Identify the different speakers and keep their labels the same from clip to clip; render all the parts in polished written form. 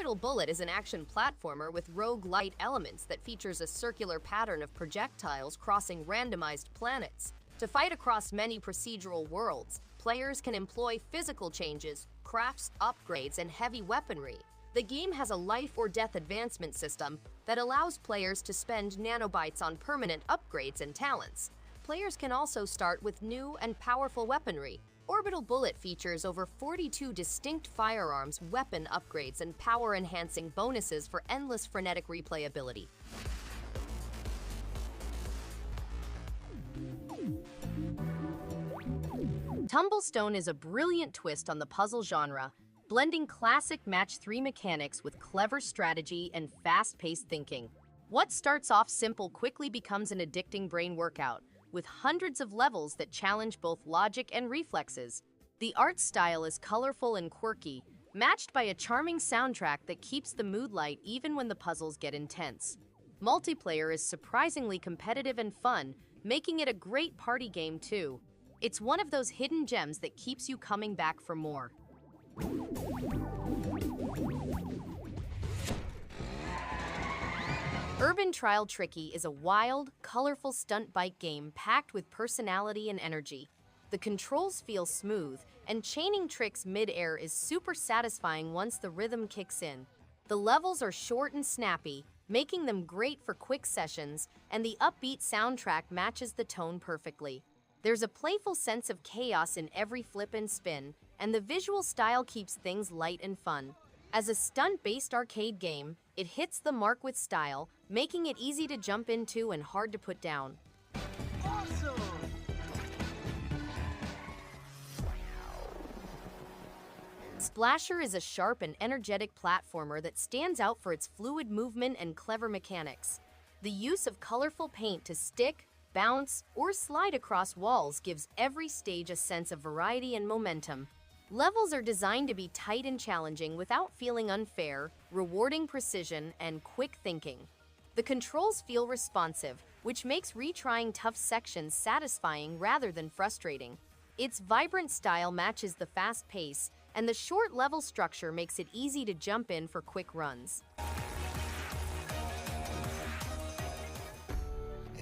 Speaker 1: Orbital Bullet is an action platformer with roguelite elements that features a circular pattern of projectiles crossing randomized planets. To fight across many procedural worlds, players can employ physical changes, crafts, upgrades, and heavy weaponry. The game has a life-or-death advancement system that allows players to spend nanobytes on permanent upgrades and talents. Players can also start with new and powerful weaponry. Orbital Bullet features over 42 distinct firearms, weapon upgrades, and power-enhancing bonuses for endless frenetic replayability. Tumblestone is a brilliant twist on the puzzle genre, blending classic Match 3 mechanics with clever strategy and fast-paced thinking. What starts off simple quickly becomes an addicting brain workout, with hundreds of levels that challenge both logic and reflexes. The art style is colorful and quirky, matched by a charming soundtrack that keeps the mood light even when the puzzles get intense. Multiplayer is surprisingly competitive and fun, making it a great party game too. It's one of those hidden gems that keeps you coming back for more. Urban Trial Tricky is a wild, colorful stunt bike game packed with personality and energy. The controls feel smooth, and chaining tricks mid-air is super satisfying once the rhythm kicks in. The levels are short and snappy, making them great for quick sessions, and the upbeat soundtrack matches the tone perfectly. There's a playful sense of chaos in every flip and spin, and the visual style keeps things light and fun. As a stunt-based arcade game, it hits the mark with style, making it easy to jump into and hard to put down.
Speaker 2: Awesome!
Speaker 1: Splasher is a sharp and energetic platformer that stands out for its fluid movement and clever mechanics. The use of colorful paint to stick, bounce, or slide across walls gives every stage a sense of variety and momentum. Levels are designed to be tight and challenging without feeling unfair, rewarding precision and quick thinking. The controls feel responsive, which makes retrying tough sections satisfying rather than frustrating. Its vibrant style matches the fast pace, and the short level structure makes it easy to jump in for quick runs.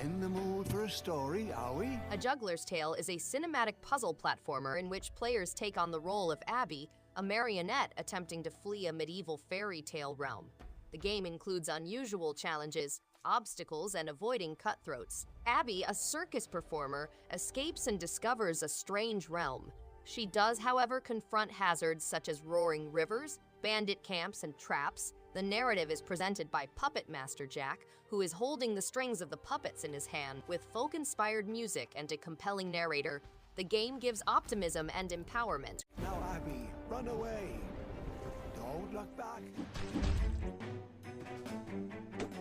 Speaker 2: In the mood for a story, are we?
Speaker 1: A Juggler's Tale is a cinematic puzzle platformer in which players take on the role of Abby, a marionette attempting to flee a medieval fairy tale realm. The game includes unusual challenges, obstacles, and avoiding cutthroats. Abby, a circus performer, escapes and discovers a strange realm. She does, however, confront hazards such as roaring rivers, bandit camps, and traps. The narrative is presented by Puppet Master Jack, who is holding the strings of the puppets in his hand. With folk-inspired music and a compelling narrator, the game gives optimism and empowerment.
Speaker 2: Now, Abby, run away. Don't look back.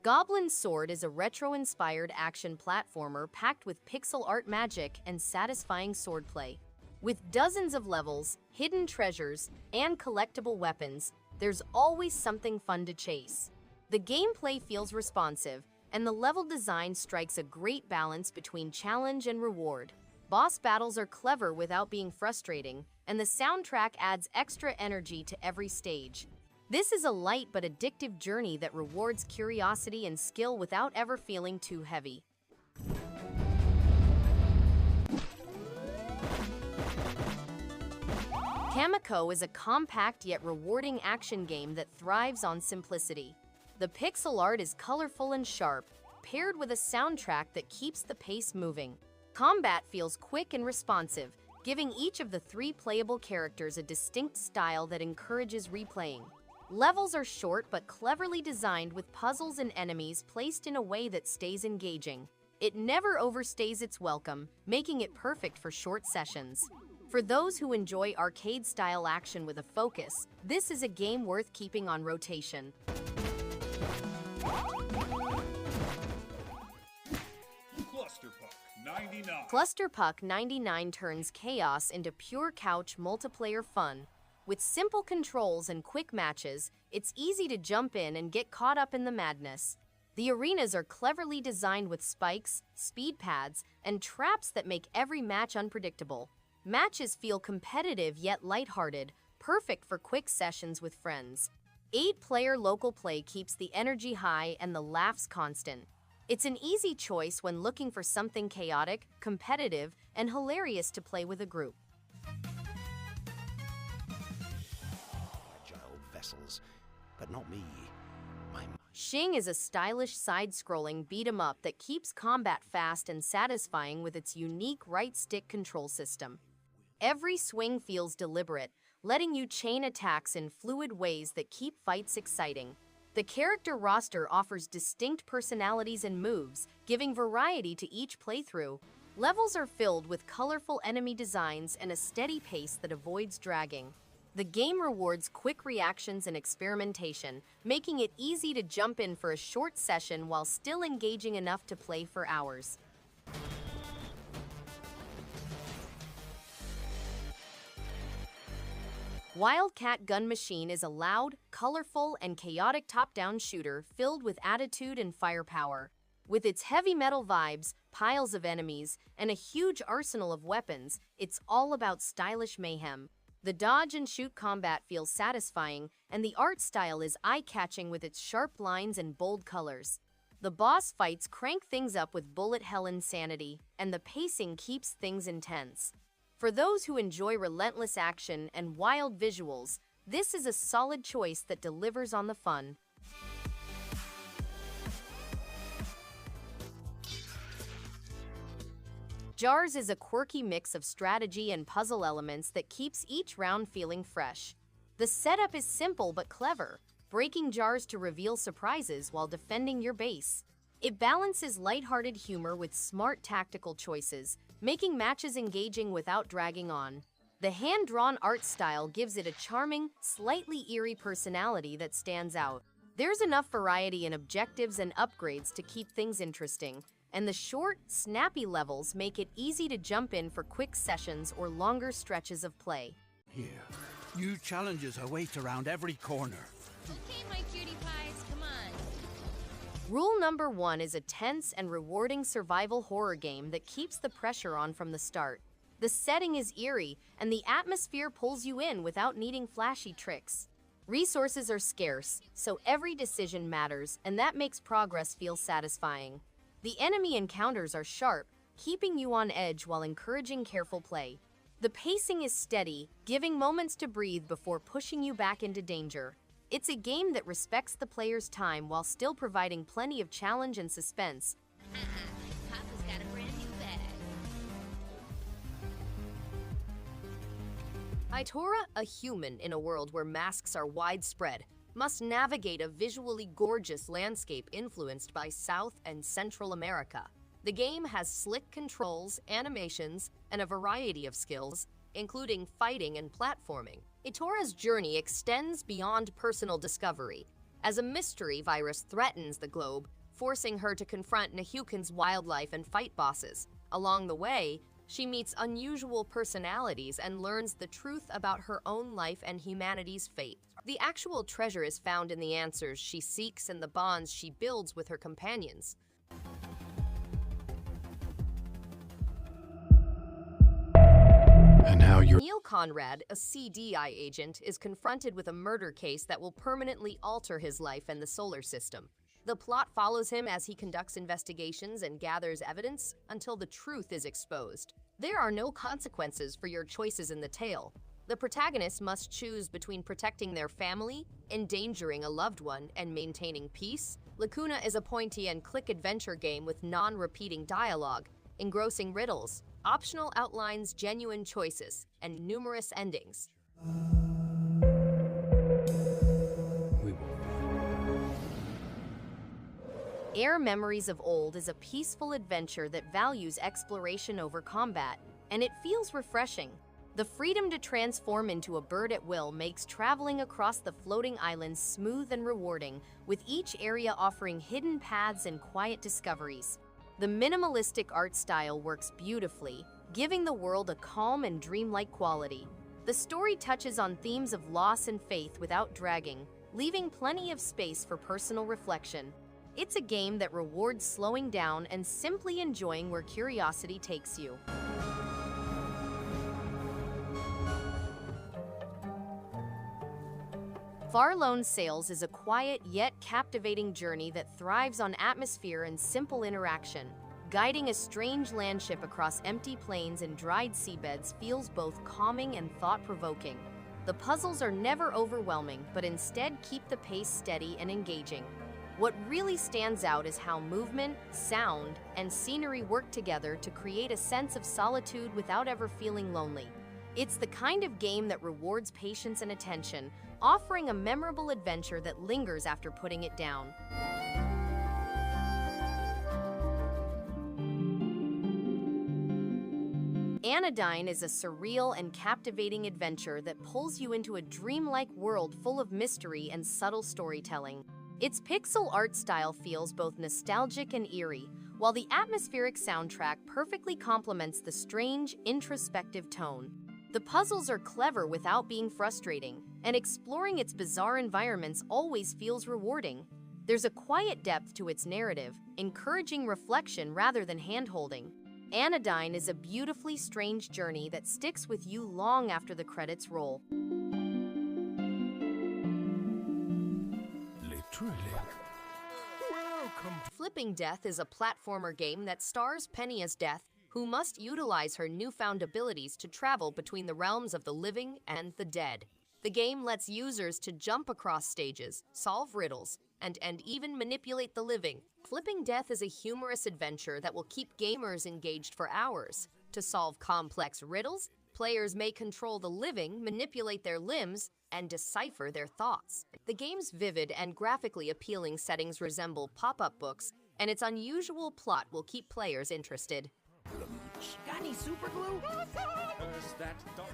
Speaker 1: Goblin Sword is a retro-inspired action platformer packed with pixel art magic and satisfying swordplay. With dozens of levels, hidden treasures, and collectible weapons, there's always something fun to chase. The gameplay feels responsive, and the level design strikes a great balance between challenge and reward. Boss battles are clever without being frustrating, and the soundtrack adds extra energy to every stage. This is a light but addictive journey that rewards curiosity and skill without ever feeling too heavy. KAMIKO is a compact yet rewarding action game that thrives on simplicity. The pixel art is colorful and sharp, paired with a soundtrack that keeps the pace moving. Combat feels quick and responsive, giving each of the 3 playable characters a distinct style that encourages replaying. Levels are short but cleverly designed with puzzles and enemies placed in a way that stays engaging. It never overstays its welcome, making it perfect for short sessions. For those who enjoy arcade-style action with a focus, this is a game worth keeping on rotation.
Speaker 3: ClusterPuck 99.
Speaker 1: ClusterPuck 99 turns chaos into pure couch multiplayer fun. With simple controls and quick matches, it's easy to jump in and get caught up in the madness. The arenas are cleverly designed with spikes, speed pads, and traps that make every match unpredictable. Matches feel competitive yet lighthearted, perfect for quick sessions with friends. 8-player local play keeps the energy high and the laughs constant. It's an easy choice when looking for something chaotic, competitive, and hilarious to play with a group.
Speaker 2: Fragile vessels, but not me.
Speaker 1: Shing is a stylish side-scrolling beat-em-up that keeps combat fast and satisfying with its unique right-stick control system. Every swing feels deliberate, letting you chain attacks in fluid ways that keep fights exciting. The character roster offers distinct personalities and moves, giving variety to each playthrough. Levels are filled with colorful enemy designs and a steady pace that avoids dragging. The game rewards quick reactions and experimentation, making it easy to jump in for a short session while still engaging enough to play for hours. Wildcat Gun Machine is a loud, colorful, and chaotic top-down shooter filled with attitude and firepower. With its heavy metal vibes, piles of enemies, and a huge arsenal of weapons, it's all about stylish mayhem. The dodge and shoot combat feels satisfying, and the art style is eye-catching with its sharp lines and bold colors. The boss fights crank things up with bullet hell insanity, and the pacing keeps things intense. For those who enjoy relentless action and wild visuals, this is a solid choice that delivers on the fun. Jars is a quirky mix of strategy and puzzle elements that keeps each round feeling fresh. The setup is simple but clever, breaking jars to reveal surprises while defending your base. It balances lighthearted humor with smart tactical choices, making matches engaging without dragging on. The hand-drawn art style gives it a charming, slightly eerie personality that stands out. There's enough variety in objectives and upgrades to keep things interesting, and the short, snappy levels make it easy to jump in for quick sessions or longer stretches of play.
Speaker 4: Here, new challenges await around every corner.
Speaker 5: Okay, my cutie pies, come on.
Speaker 1: Rule number 1 is a tense and rewarding survival horror game that keeps the pressure on from the start. The setting is eerie, and the atmosphere pulls you in without needing flashy tricks. Resources are scarce, so every decision matters, and that makes progress feel satisfying. The enemy encounters are sharp, keeping you on edge while encouraging careful play. The pacing is steady, giving moments to breathe before pushing you back into danger. It's a game that respects the player's time while still providing plenty of challenge and suspense.
Speaker 5: Papa's got a brand new bag.
Speaker 1: Itorah, a human in a world where masks are widespread, must navigate a visually gorgeous landscape influenced by South and Central America. The game has slick controls, animations, and a variety of skills, including fighting and platforming. Itorah's journey extends beyond personal discovery, as a mystery virus threatens the globe, forcing her to confront Nahukan's wildlife and fight bosses. Along the way, she meets unusual personalities and learns the truth about her own life and humanity's fate. The actual treasure is found in the answers she seeks and the bonds she builds with her companions.
Speaker 2: And how you're...
Speaker 1: Neil Conrad, a CDI agent, is confronted with a murder case that will permanently alter his life and the solar system. The plot follows him as he conducts investigations and gathers evidence until the truth is exposed. There are no consequences for your choices in the tale. The protagonist must choose between protecting their family, endangering a loved one, and maintaining peace. Lacuna is a point-and-click adventure game with non-repeating dialogue, engrossing riddles, optional outlines, genuine choices, and numerous endings. AER Memories of Old is a peaceful adventure that values exploration over combat, and it feels refreshing. The freedom to transform into a bird at will makes traveling across the floating islands smooth and rewarding, with each area offering hidden paths and quiet discoveries. The minimalistic art style works beautifully, giving the world a calm and dreamlike quality. The story touches on themes of loss and faith without dragging, leaving plenty of space for personal reflection. It's a game that rewards slowing down and simply enjoying where curiosity takes you. Far Lone Sails is a quiet yet captivating journey that thrives on atmosphere and simple interaction. Guiding a strange landship across empty plains and dried seabeds feels both calming and thought-provoking. The puzzles are never overwhelming, but instead keep the pace steady and engaging. What really stands out is how movement, sound, and scenery work together to create a sense of solitude without ever feeling lonely. It's the kind of game that rewards patience and attention, offering a memorable adventure that lingers after putting it down. Anodyne is a surreal and captivating adventure that pulls you into a dreamlike world full of mystery and subtle storytelling. Its pixel art style feels both nostalgic and eerie, while the atmospheric soundtrack perfectly complements the strange, introspective tone. The puzzles are clever without being frustrating, and exploring its bizarre environments always feels rewarding. There's a quiet depth to its narrative, encouraging reflection rather than hand-holding. Anodyne is a beautifully strange journey that sticks with you long after the credits roll.
Speaker 2: Literally. Welcome.
Speaker 1: Flipping Death is a platformer game that stars Penny as Death, who must utilize her newfound abilities to travel between the realms of the living and the dead. The game lets users to jump across stages, solve riddles, and even manipulate the living. Flipping Death is a humorous adventure that will keep gamers engaged for hours. To solve complex riddles, players may control the living, manipulate their limbs, and decipher their thoughts. The game's vivid and graphically appealing settings resemble pop-up books, and its unusual plot will keep players interested.
Speaker 6: Got any super glue?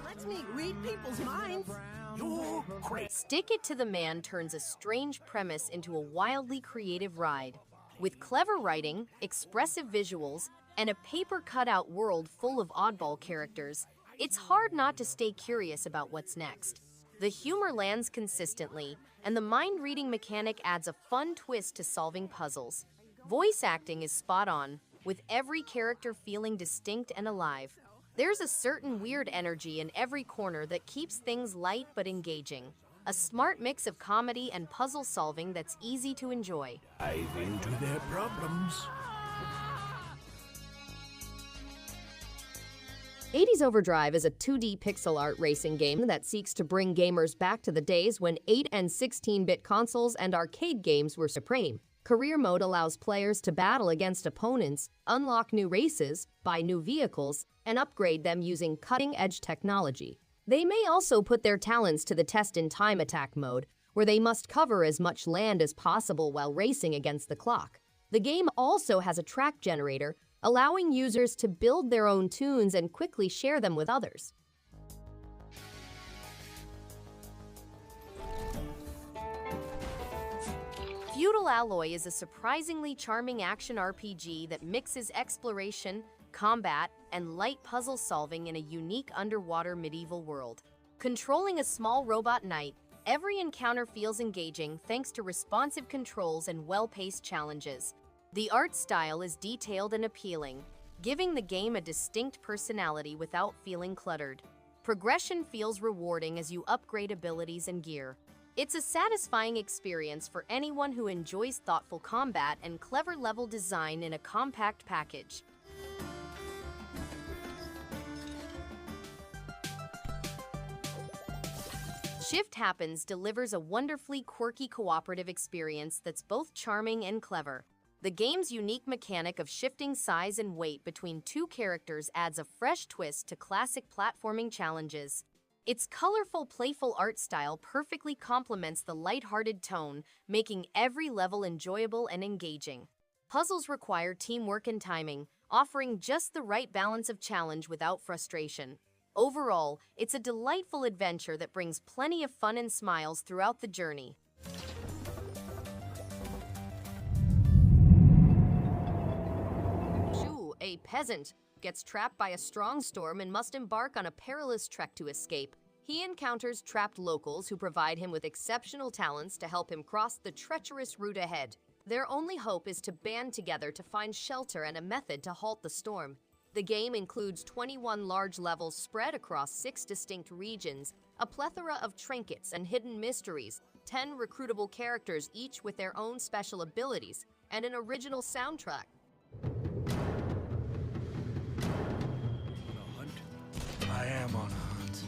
Speaker 6: Lets me read people's minds.
Speaker 2: You're crazy.
Speaker 1: Stick It to the Man turns a strange premise into a wildly creative ride. With clever writing, expressive visuals, and a paper-cut-out world full of oddball characters, it's hard not to stay curious about what's next. The humor lands consistently, and the mind-reading mechanic adds a fun twist to solving puzzles. Voice acting is spot on, with every character feeling distinct and alive. There's a certain weird energy in every corner that keeps things light but engaging. A smart mix of comedy and puzzle solving that's easy to enjoy.
Speaker 2: Dive into their problems.
Speaker 1: 80s Overdrive is a 2D pixel art racing game that seeks to bring gamers back to the days when 8 and 16-bit consoles and arcade games were supreme. Career mode allows players to battle against opponents, unlock new races, buy new vehicles, and upgrade them using cutting-edge technology. They may also put their talents to the test in time attack mode, where they must cover as much land as possible while racing against the clock. The game also has a track generator, allowing users to build their own tunes and quickly share them with others. Feudal Alloy is a surprisingly charming action RPG that mixes exploration, combat, and light puzzle solving in a unique underwater medieval world. Controlling a small robot knight, every encounter feels engaging thanks to responsive controls and well-paced challenges. The art style is detailed and appealing, giving the game a distinct personality without feeling cluttered. Progression feels rewarding as you upgrade abilities and gear. It's a satisfying experience for anyone who enjoys thoughtful combat and clever level design in a compact package. Shift Happens delivers a wonderfully quirky cooperative experience that's both charming and clever. The game's unique mechanic of shifting size and weight between two characters adds a fresh twist to classic platforming challenges. Its colorful, playful art style perfectly complements the lighthearted tone, making every level enjoyable and engaging. Puzzles require teamwork and timing, offering just the right balance of challenge without frustration. Overall, it's a delightful adventure that brings plenty of fun and smiles throughout the journey. Shu, a peasant, gets trapped by a strong storm and must embark on a perilous trek to escape. He encounters trapped locals who provide him with exceptional talents to help him cross the treacherous route ahead. Their only hope is to band together to find shelter and a method to halt the storm. The game includes 21 large levels spread across 6 distinct regions, a plethora of trinkets and hidden mysteries, 10 recruitable characters each with their own special abilities, and an original soundtrack.
Speaker 4: I am on a hunt.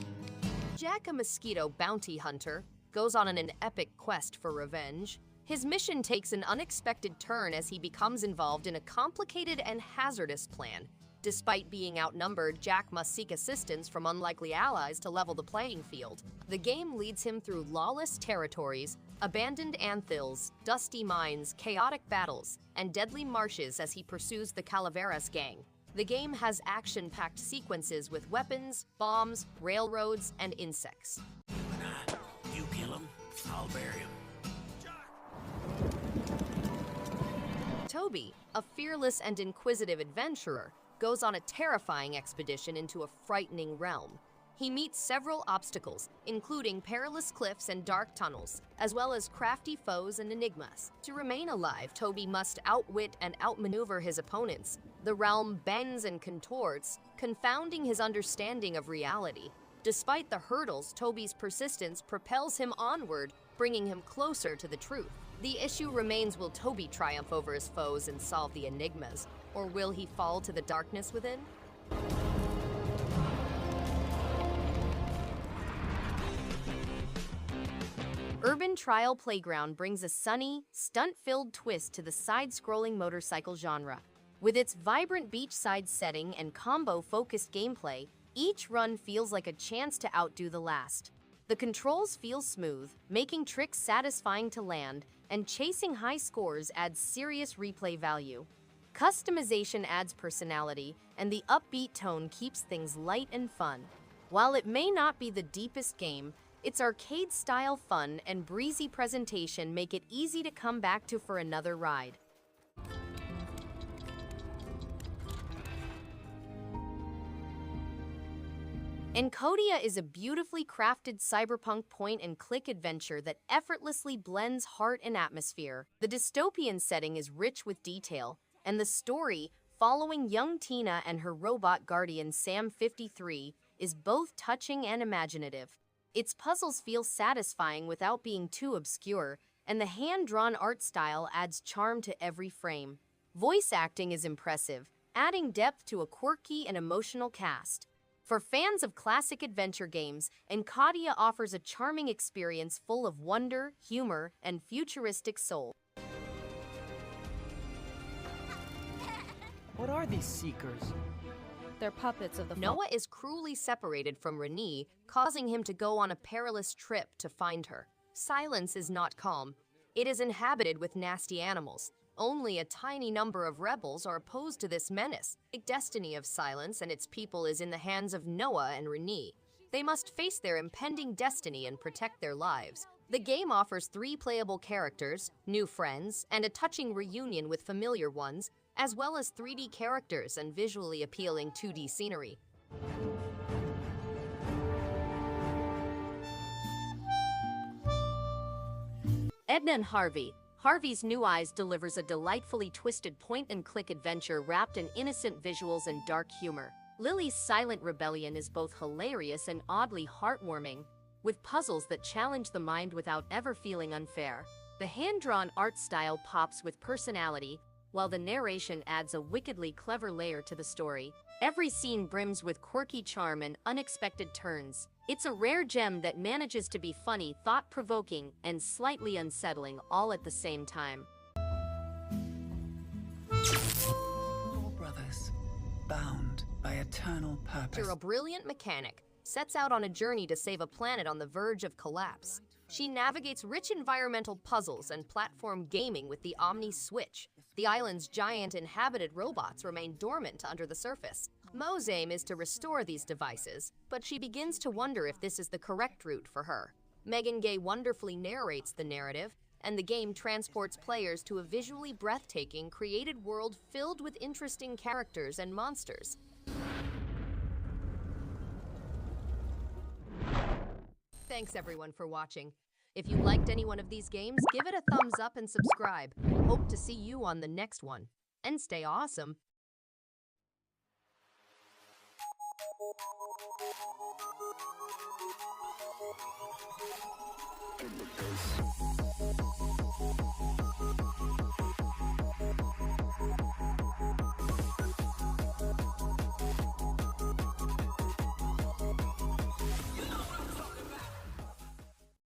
Speaker 1: Jack, a mosquito bounty hunter, goes on an epic quest for revenge. His mission takes an unexpected turn as he becomes involved in a complicated and hazardous plan. Despite being outnumbered, Jack must seek assistance from unlikely allies to level the playing field. The game leads him through lawless territories, abandoned anthills, dusty mines, chaotic battles, and deadly marshes as he pursues the Calaveras gang. The game has action-packed sequences with weapons, bombs, railroads, and insects.
Speaker 4: You kill him, I'll bury him.
Speaker 1: Toby, a fearless and inquisitive adventurer, goes on a terrifying expedition into a frightening realm. He meets several obstacles, including perilous cliffs and dark tunnels, as well as crafty foes and enigmas. To remain alive, Toby must outwit and outmaneuver his opponents. The realm bends and contorts, confounding his understanding of reality. Despite the hurdles, Toby's persistence propels him onward, bringing him closer to the truth. The issue remains, will Toby triumph over his foes and solve the enigmas, or will he fall to the darkness within? Urban Trial Playground brings a sunny, stunt-filled twist to the side-scrolling motorcycle genre. With its vibrant beachside setting and combo-focused gameplay, each run feels like a chance to outdo the last. The controls feel smooth, making tricks satisfying to land, and chasing high scores adds serious replay value. Customization adds personality, and the upbeat tone keeps things light and fun. While it may not be the deepest game, its arcade-style fun and breezy presentation make it easy to come back to for another ride. Encodya is a beautifully crafted cyberpunk point-and-click adventure that effortlessly blends heart and atmosphere. The dystopian setting is rich with detail, and the story, following young Tina and her robot guardian Sam 53, is both touching and imaginative. Its puzzles feel satisfying without being too obscure, and the hand-drawn art style adds charm to every frame. Voice acting is impressive, adding depth to a quirky and emotional cast. For fans of classic adventure games, Encodya offers a charming experience full of wonder, humor, and futuristic soul.
Speaker 6: What are these seekers?
Speaker 5: They're puppets of the
Speaker 1: Noah is cruelly separated from Renee, causing him to go on a perilous trip to find her. Silence is not calm. It is inhabited with nasty animals. Only a tiny number of rebels are opposed to this menace. The destiny of Silence and its people is in the hands of Noah and Renee. They must face their impending destiny and protect their lives. The game offers 3 playable characters, new friends, and a touching reunion with familiar ones, as well as 3D characters and visually appealing 2D scenery. Edna and Harvey. Harvey's New Eyes delivers a delightfully twisted point-and-click adventure wrapped in innocent visuals and dark humor. Lily's Silent Rebellion is both hilarious and oddly heartwarming, with puzzles that challenge the mind without ever feeling unfair. The hand-drawn art style pops with personality, while the narration adds a wickedly clever layer to the story. Every scene brims with quirky charm and unexpected turns. It's a rare gem that manages to be funny, thought-provoking, and slightly unsettling all at the same time.
Speaker 7: Four brothers, bound by eternal purpose.
Speaker 1: A brilliant mechanic sets out on a journey to save a planet on the verge of collapse. She navigates rich environmental puzzles and platform gaming with the Omni Switch. The island's giant inhabited robots remain dormant under the surface. Mo's aim is to restore these devices, but she begins to wonder if this is the correct route for her. Megan Gay wonderfully narrates the narrative, and the game transports players to a visually breathtaking, created world filled with interesting characters and monsters. Thanks everyone for watching. If you liked any one of these games, give it a thumbs up and subscribe. Hope to see you on the next one. And stay awesome.
Speaker 8: In the face.